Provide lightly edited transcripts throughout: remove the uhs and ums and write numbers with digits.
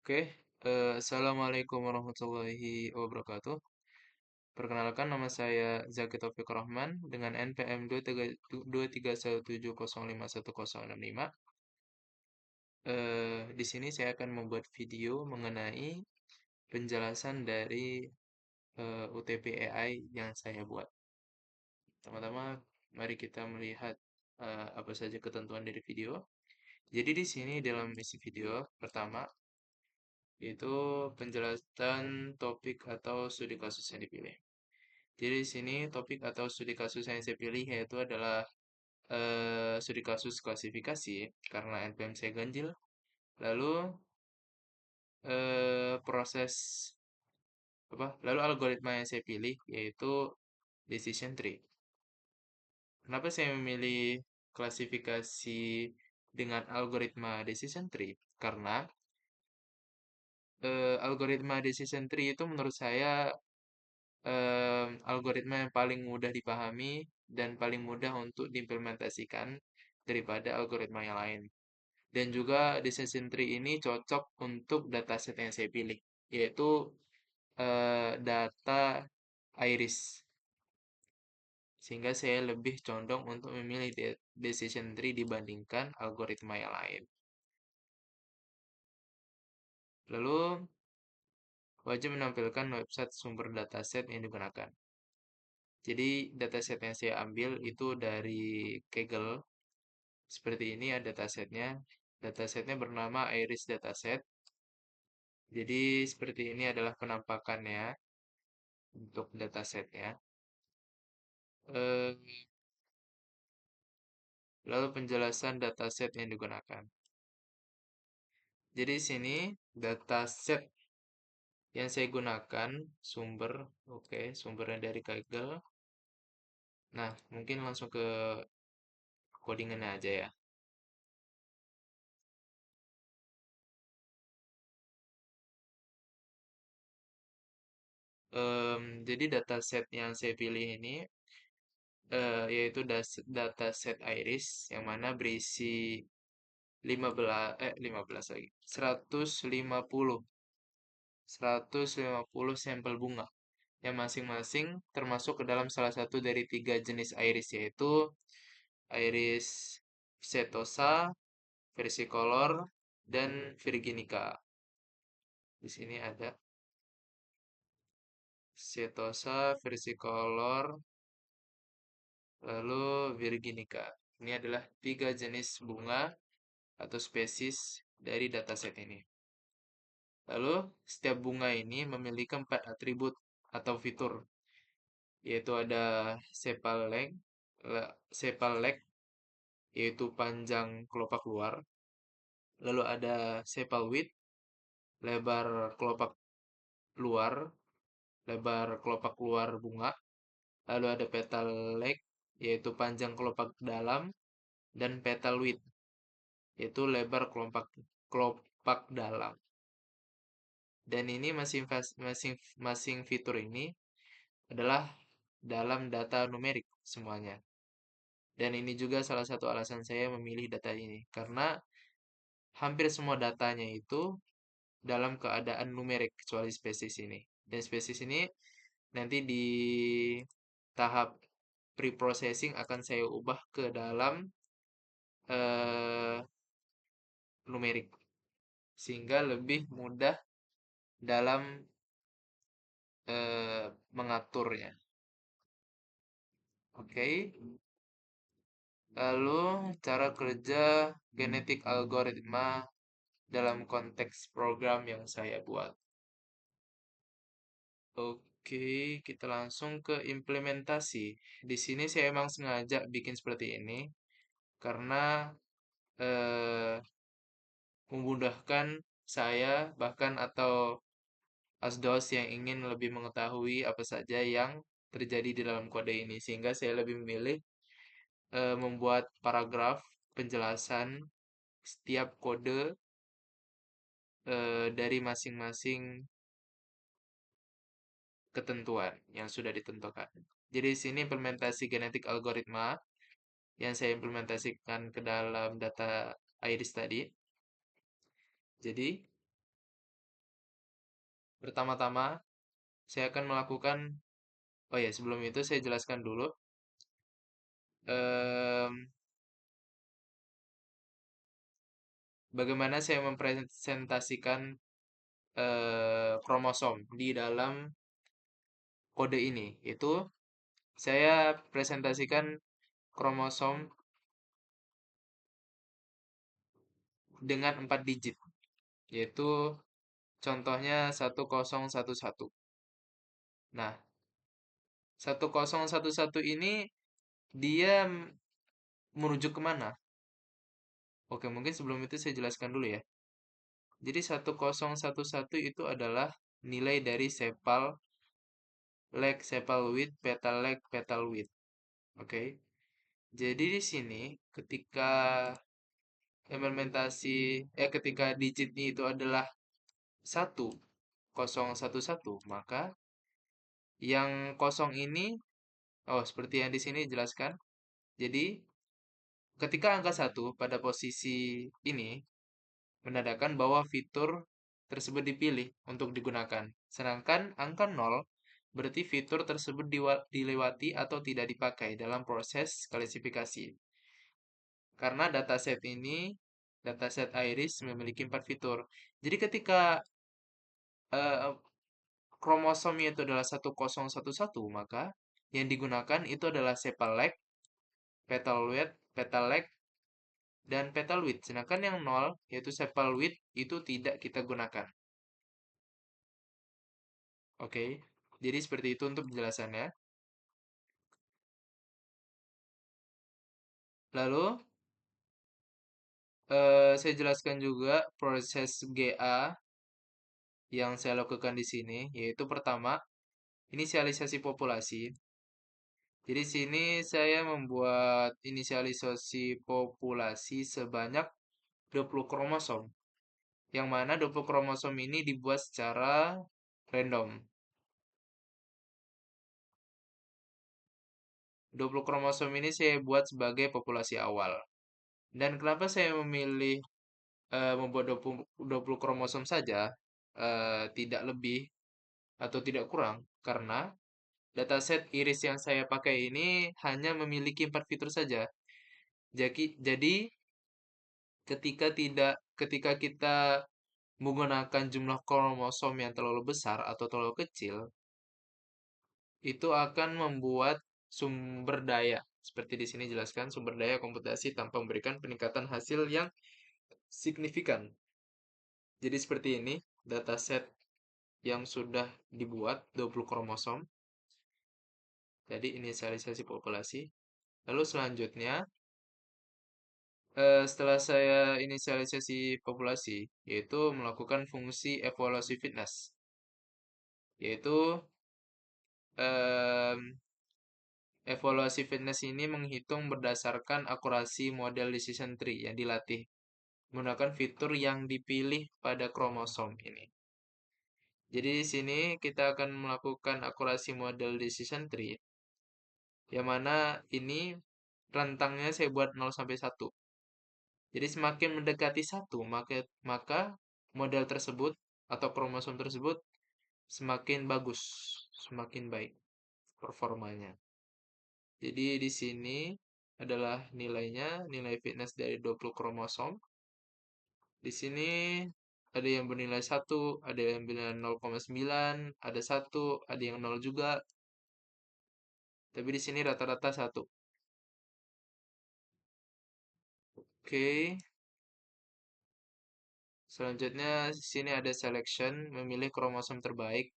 Oke, Assalamualaikum warahmatullahi wabarakatuh. Perkenalkan, nama saya Zaki Taufik Rahman dengan NPM 2317051065. Di sini saya akan membuat video mengenai penjelasan dari UTP AI yang saya buat. Pertama-tama, mari kita melihat apa saja ketentuan dari video. Jadi di sini dalam isi video pertama yaitu penjelasan topik atau studi kasus yang dipilih. Jadi di sini topik atau studi kasus yang saya pilih yaitu adalah studi kasus klasifikasi karena NPM saya ganjil. Lalu proses apa? Lalu algoritma yang saya pilih yaitu decision tree. Kenapa saya memilih klasifikasi dengan algoritma decision tree? Karena algoritma decision tree itu menurut saya algoritma yang paling mudah dipahami dan paling mudah untuk diimplementasikan daripada algoritma yang lain. Dan juga decision tree ini cocok untuk dataset yang saya pilih, yaitu data iris. Sehingga saya lebih condong untuk memilih decision tree dibandingkan algoritma yang lain. Lalu, wajib menampilkan website sumber dataset yang digunakan. Jadi, dataset yang saya ambil itu dari Kaggle. Seperti ini ya datasetnya. Datasetnya bernama Iris Dataset. Jadi seperti ini adalah penampakannya untuk datasetnya. Eh, Lalu penjelasan dataset yang digunakan. Jadi di sini dataset yang saya gunakan sumber, oke, sumbernya dari Kaggle. Nah, mungkin langsung ke codingannya aja ya. Jadi dataset yang saya pilih ini yaitu dataset Iris yang mana berisi 15 lagi. 150 sampel bunga yang masing-masing termasuk ke dalam salah satu dari tiga jenis iris yaitu iris setosa, versicolor, dan virginica. Di sini ada setosa, versicolor, lalu virginica. Ini adalah tiga jenis bunga atau spesies dari dataset ini. Lalu, setiap bunga ini memiliki 4 atribut atau fitur, yaitu ada sepal length, sepal leg, yaitu panjang kelopak luar. Lalu ada sepal width, lebar kelopak luar, lebar kelopak luar bunga. Lalu ada petal leg, yaitu panjang kelopak dalam, dan petal width, yaitu lebar kelopak dalam. Dan ini masing fitur ini adalah dalam data numerik semuanya. Dan ini juga salah satu alasan saya memilih data ini karena hampir semua datanya itu dalam keadaan numerik kecuali spesies ini. Dan spesies ini nanti di tahap pre-processing akan saya ubah ke dalam eh, numerik sehingga lebih mudah dalam mengaturnya. Oke. Lalu cara kerja genetik algoritma dalam konteks program yang saya buat. Oke, kita langsung ke implementasi. Di sini saya emang sengaja bikin seperti ini karena eh, memudahkan saya bahkan atau asdos yang ingin lebih mengetahui apa saja yang terjadi di dalam kode ini sehingga saya lebih memilih membuat paragraf penjelasan setiap kode dari masing-masing ketentuan yang sudah ditentukan. Jadi di sini implementasi genetik algoritma yang saya implementasikan ke dalam data iris tadi. Jadi Pertama-tama, saya akan melakukan, oh ya, sebelum itu saya jelaskan dulu, em, bagaimana saya mempresentasikan kromosom di dalam kode ini. Itu saya presentasikan kromosom dengan 4 digit, yaitu contohnya 1011. Nah, 1011 ini dia merujuk kemana? Oke, mungkin sebelum itu saya jelaskan dulu ya. Jadi 1011 itu adalah nilai dari sepal, leg, sepal width, petal leg, petal width. Oke. Jadi di sini ketika implementasi ketika digitnya itu adalah 1011, maka yang kosong ini, oh, seperti yang di sini dijelaskan. Jadi ketika angka 1 pada posisi ini menandakan bahwa fitur tersebut dipilih untuk digunakan. Sedangkan angka 0 berarti fitur tersebut dilewati atau tidak dipakai dalam proses klasifikasi. Karena dataset Iris memiliki 4 fitur. Jadi ketika eh, kromosomnya itu adalah 1011, maka yang digunakan itu adalah sepal leg, petal width, petal leg, dan petal width. Sedangkan yang 0, yaitu sepal width, itu tidak kita gunakan. Oke, jadi seperti itu untuk penjelasannya. Lalu, saya jelaskan juga proses GA yang saya lakukan di sini, yaitu pertama, inisialisasi populasi. Jadi sini saya membuat inisialisasi populasi sebanyak 20 kromosom. Yang mana 20 kromosom ini dibuat secara random. 20 kromosom ini saya buat sebagai populasi awal. Dan kenapa saya memilih membuat 20 kromosom saja, tidak lebih atau tidak kurang? Karena dataset iris yang saya pakai ini hanya memiliki 4 fitur saja. Jadi ketika kita menggunakan jumlah kromosom yang terlalu besar atau terlalu kecil, itu akan membuat sumber daya, seperti di sini jelaskan, sumber daya komputasi tanpa memberikan peningkatan hasil yang signifikan. Jadi seperti ini dataset yang sudah dibuat 20 kromosom. Jadi inisialisasi populasi. Lalu selanjutnya, setelah saya inisialisasi populasi, yaitu melakukan fungsi evaluasi fitness, yaitu em, evaluasi fitness ini menghitung berdasarkan akurasi model decision tree yang dilatih menggunakan fitur yang dipilih pada kromosom ini. Jadi di sini kita akan melakukan akurasi model decision tree, yang mana ini rentangnya saya buat 0 sampai 1. Jadi semakin mendekati 1, maka model tersebut atau kromosom tersebut semakin bagus, semakin baik performanya. Jadi di sini adalah nilainya, nilai fitness dari 20 kromosom. Di sini ada yang bernilai 1, ada yang bernilai 0,9, ada 1, ada yang 0 juga. Tapi di sini rata-rata 1. Oke. Selanjutnya di sini ada selection, memilih kromosom terbaik.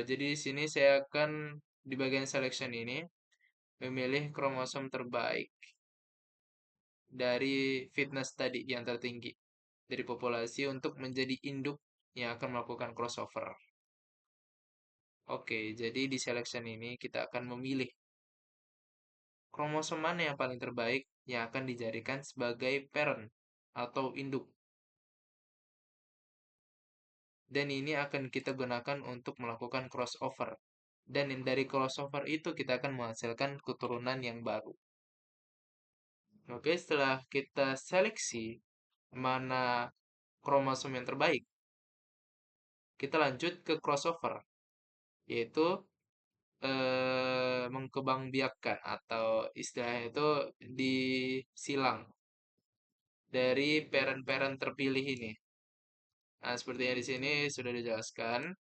Jadi di sini saya akan di bagian selection ini memilih kromosom terbaik dari fitness tadi yang tertinggi dari populasi untuk menjadi induk yang akan melakukan crossover. Oke, jadi di selection ini kita akan memilih kromosom mana yang paling terbaik yang akan dijadikan sebagai parent atau induk. Dan ini akan kita gunakan untuk melakukan crossover. Dan dari crossover itu kita akan menghasilkan keturunan yang baru. Oke, setelah kita seleksi mana kromosom yang terbaik, kita lanjut ke crossover, yaitu mengkembangbiakkan atau istilahnya itu disilang dari parent-parent terpilih ini. Nah, sepertinya di sini sudah dijelaskan.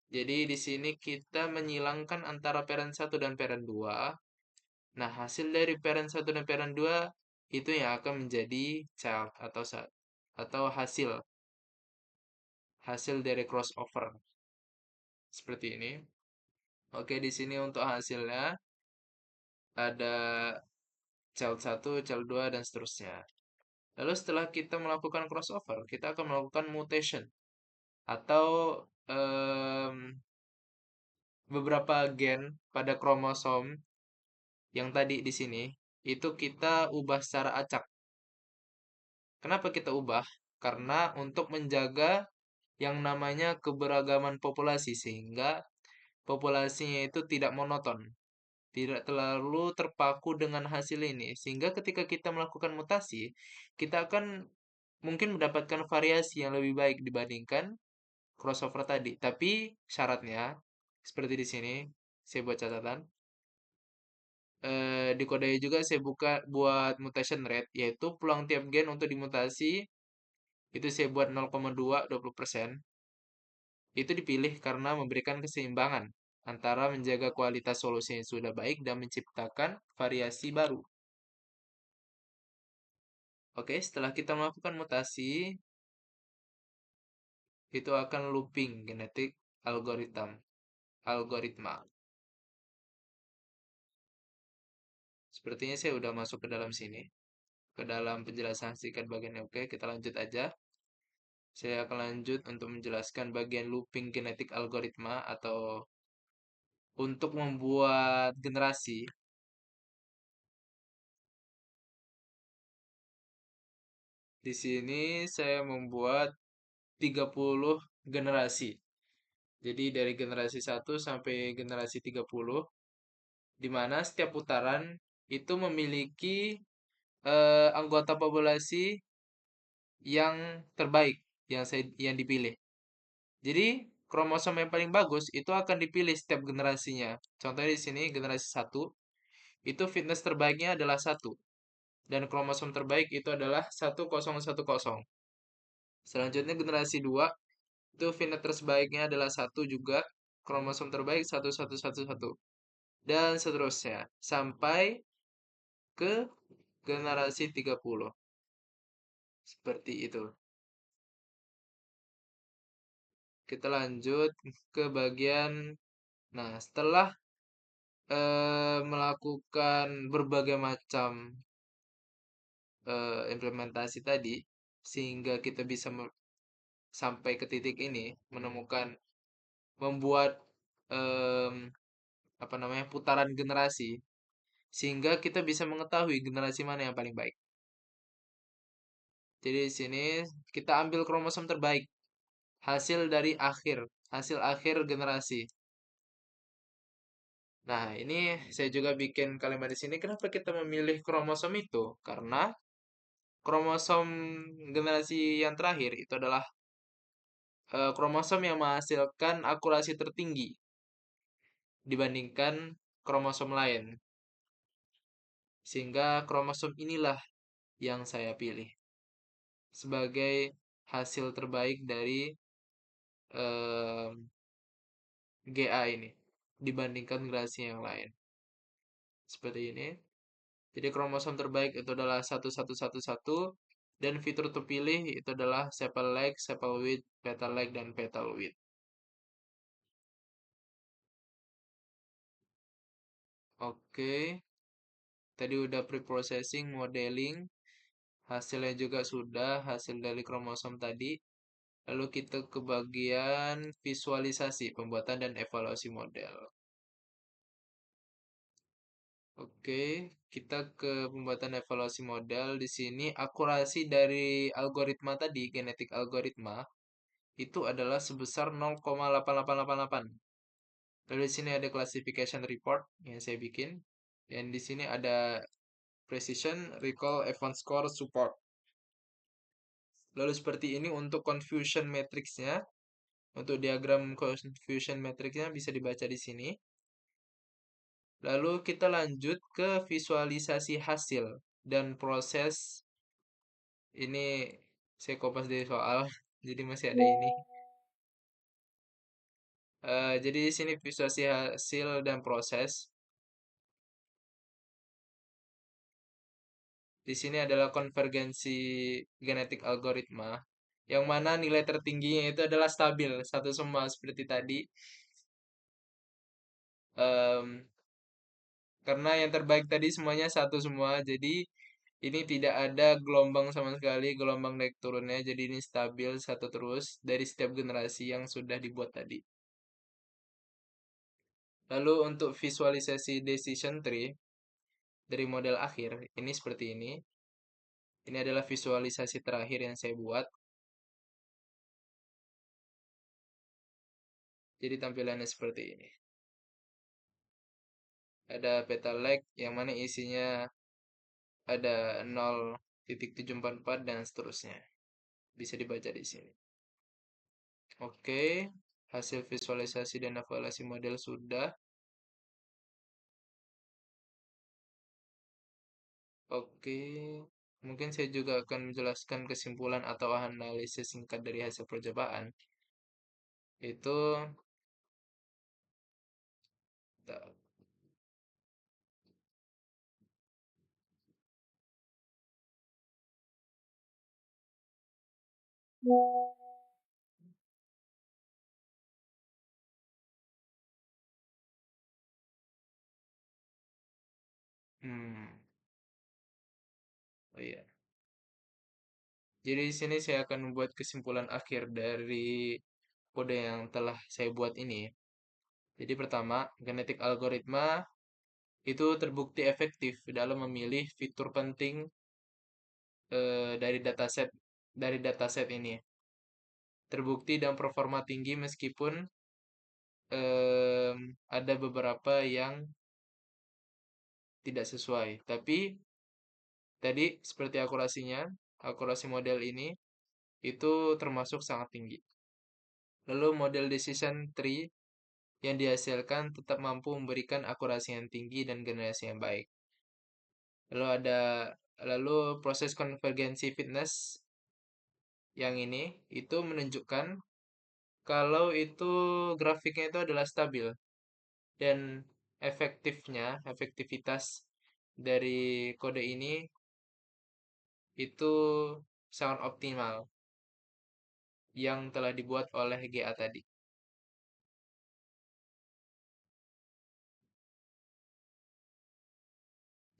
Jadi di sini kita menyilangkan antara parent satu dan parent 2. Nah, hasil dari parent satu dan parent 2 itu yang akan menjadi child atau hasil hasil dari crossover. Seperti ini. Oke, di sini untuk hasilnya ada child satu, child 2 dan seterusnya. Lalu setelah kita melakukan crossover, kita akan melakukan mutation atau em, beberapa gen pada kromosom yang tadi di sini itu kita ubah secara acak. Kenapa kita ubah? Karena untuk menjaga yang namanya keberagaman populasi sehingga populasinya itu tidak monoton, tidak terlalu terpaku dengan hasil ini. Sehingga ketika kita melakukan mutasi, kita akan mungkin mendapatkan variasi yang lebih baik dibandingkan crossover tadi. Tapi syaratnya seperti di sini, saya buat catatan. Di kode juga saya buka buat mutation rate, yaitu peluang tiap gen untuk dimutasi itu saya buat 0,2 20%. Itu dipilih karena memberikan keseimbangan antara menjaga kualitas solusi yang sudah baik dan menciptakan variasi baru. Oke, setelah kita melakukan mutasi, itu akan looping genetik algoritma. Sepertinya saya udah masuk ke dalam sini, ke dalam penjelasan singkat bagiannya. Oke, kita lanjut aja. Saya akan lanjut untuk menjelaskan bagian looping genetik algoritma atau untuk membuat generasi. Di sini saya membuat 30 generasi. Jadi dari generasi 1 sampai generasi 30, di mana setiap putaran itu memiliki anggota populasi yang terbaik yang dipilih. Jadi kromosom yang paling bagus itu akan dipilih setiap generasinya. Contohnya di sini generasi 1 itu fitness terbaiknya adalah 1 dan kromosom terbaik itu adalah 1010. Selanjutnya generasi 2 itu fitness terbaiknya adalah 1 juga, kromosom terbaik 1111 dan seterusnya sampai ke generasi 30. Seperti itu. Kita lanjut ke bagian, nah, setelah melakukan berbagai macam implementasi tadi sehingga kita bisa sampai ke titik ini menemukan membuat em, apa namanya putaran generasi sehingga kita bisa mengetahui generasi mana yang paling baik. Jadi di sini kita ambil kromosom terbaik, hasil dari hasil akhir generasi. Nah, ini saya juga bikin kalimat di sini. Kenapa kita memilih kromosom itu? Karena kromosom generasi yang terakhir itu adalah kromosom yang menghasilkan akurasi tertinggi dibandingkan kromosom lain. Sehingga kromosom inilah yang saya pilih sebagai hasil terbaik dari GA ini dibandingkan generasi yang lain. Seperti ini. Jadi kromosom terbaik itu adalah 1111 dan fitur terpilih itu adalah sepal leg, sepal width, petal leg dan petal width. Oke, tadi udah pre-processing, modeling, hasilnya juga sudah, hasil dari kromosom tadi. Lalu kita ke bagian visualisasi, pembuatan dan evaluasi model. Oke, kita ke pembuatan evaluasi model. Di sini akurasi dari algoritma tadi, genetik algoritma, itu adalah sebesar 0,8888. Lalu di sini ada classification report yang saya bikin. Dan di sini ada precision, recall, advanced score, support. Lalu seperti ini untuk confusion matrixnya. Untuk diagram confusion matrixnya bisa dibaca di sini. Lalu kita lanjut ke visualisasi hasil dan proses. Ini saya kopas dari soal, jadi masih ada ini. Jadi di sini visualisasi hasil dan proses. Di sini adalah konvergensi genetik algoritma, yang mana nilai tertingginya itu adalah stabil, satu semua seperti tadi. Em, karena yang terbaik tadi semuanya satu semua, jadi ini tidak ada gelombang sama sekali, gelombang naik turunnya, jadi ini stabil satu terus dari setiap generasi yang sudah dibuat tadi. Lalu untuk visualisasi decision tree dari model akhir, ini seperti ini. Ini adalah visualisasi terakhir yang saya buat. Jadi tampilannya seperti ini. Ada peta leg yang mana isinya ada 0,744 dan seterusnya. Bisa dibaca di sini. Oke, hasil visualisasi dan evaluasi model sudah. Oke, mungkin saya juga akan menjelaskan kesimpulan atau analisis singkat dari hasil percobaan. Itu, hmm, oh iya. Jadi di sini saya akan membuat kesimpulan akhir dari kode yang telah saya buat ini. Jadi pertama, genetik algoritma itu terbukti efektif dalam memilih fitur penting dari dataset ini. Terbukti dan performa tinggi meskipun ada beberapa yang tidak sesuai. Tapi tadi seperti akurasi model ini itu termasuk sangat tinggi. Lalu model decision tree yang dihasilkan tetap mampu memberikan akurasi yang tinggi dan generasi yang baik. Lalu proses konvergensi fitness yang ini itu menunjukkan kalau itu grafiknya itu adalah stabil dan efektivitas dari kode ini itu sangat optimal yang telah dibuat oleh GA tadi.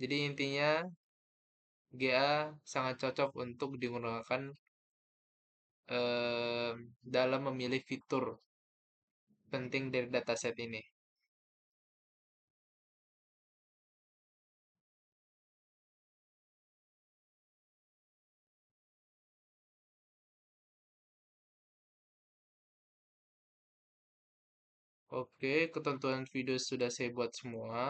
Jadi intinya GA sangat cocok untuk digunakan dalam memilih fitur penting dari dataset ini. Oke, ketentuan video sudah saya buat semua.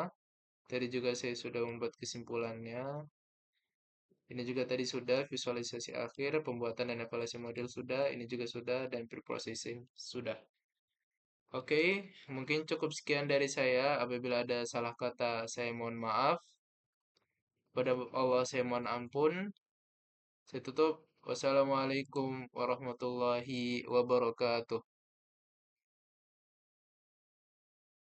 Tadi juga saya sudah membuat kesimpulannya. Ini juga tadi sudah visualisasi akhir, pembuatan dan evaluasi model sudah, ini juga sudah, dan pre-processing sudah. Oke, mungkin cukup sekian dari saya. Apabila ada salah kata, saya mohon maaf. Pada Allah saya mohon ampun. Saya tutup. Wassalamualaikum warahmatullahi wabarakatuh.